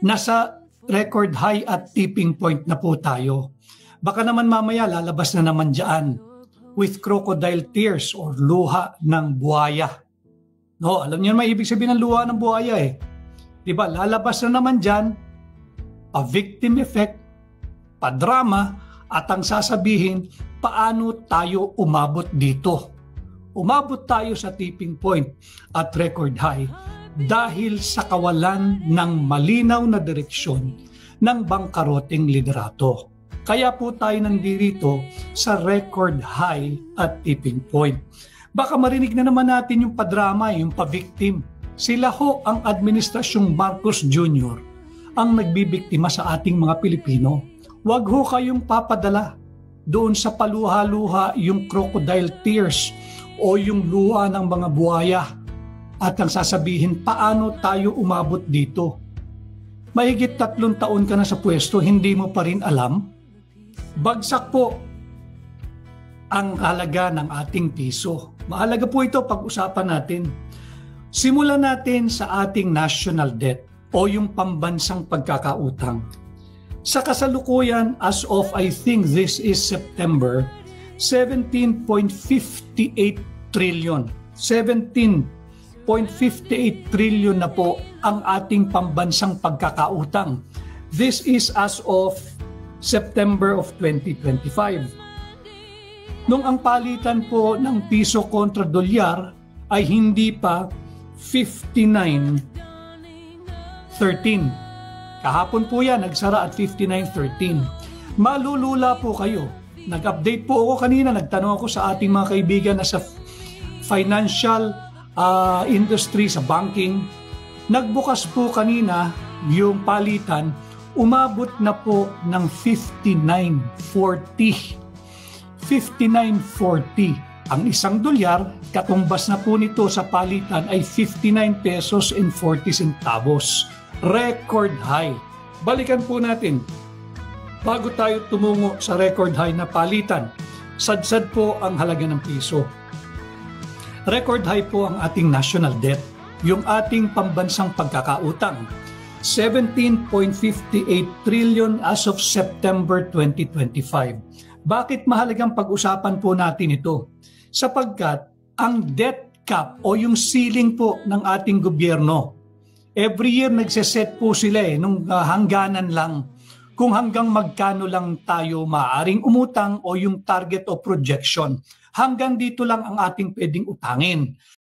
nasa record high at tipping point na po tayo. Baka naman mamaya lalabas na naman dyan with crocodile tears or luha ng buhaya. No, alam niyo naman ibig sabihin ng luha ng buhaya eh. Diba, lalabas na naman dyan, a victim effect, padrama, at ang sasabihin, paano tayo umabot dito? Umabot tayo sa tipping point at record high dahil sa kawalan ng malinaw na direksyon ng bangkaroteng liderato. Kaya po tayo nandito sa record high at tipping point. Baka marinig na naman natin yung padrama, yung pa-victim. Sila ho ang Administrasyong Marcos Jr. ang nagbibiktima sa ating mga Pilipino. Huwag ho kayong papadala doon sa paluha-luha yung crocodile tears o yung luha ng mga buhaya at ang sasabihin paano tayo umabot dito. Mahigit 3 taon ka na sa pwesto, hindi mo pa rin alam? Bagsak po ang halaga ng ating piso. Mahalaga po ito pag-usapan natin. Simulan natin sa ating national debt o yung pambansang pagkakautang. Sa kasalukuyan, as of I think this is September, 17.58 trillion. 17.58 trillion na po ang ating pambansang pagkakautang. This is as of September of 2025. Nung ang palitan po ng piso kontra dolyar ay hindi pa 59.13. Kahapon po yan, nagsara at 59.13. Malulula po kayo. Nag-update po ako kanina, nagtanong ako sa ating mga kaibigan na sa financial industry, sa banking. Nagbukas po kanina yung palitan, umabot na po ng 59.40. 59.40. Ang isang dolyar, katumbas na po nito sa palitan ay 59 pesos and 40 centavos. Record high. Balikan po natin. Bago tayo tumungo sa record high na palitan, sadsad po ang halaga ng piso. Record high po ang ating national debt, yung ating pambansang pagkakautang. 17.58 trillion as of September 2025. Bakit mahalagang pag-usapan po natin ito? Sapagkat ang debt cap o yung ceiling po ng ating gobyerno, every year nagseset po sila nung hangganan lang kung hanggang magkano lang tayo maaaring umutang o yung target o projection. Hanggang dito lang ang ating pwedeng utangin.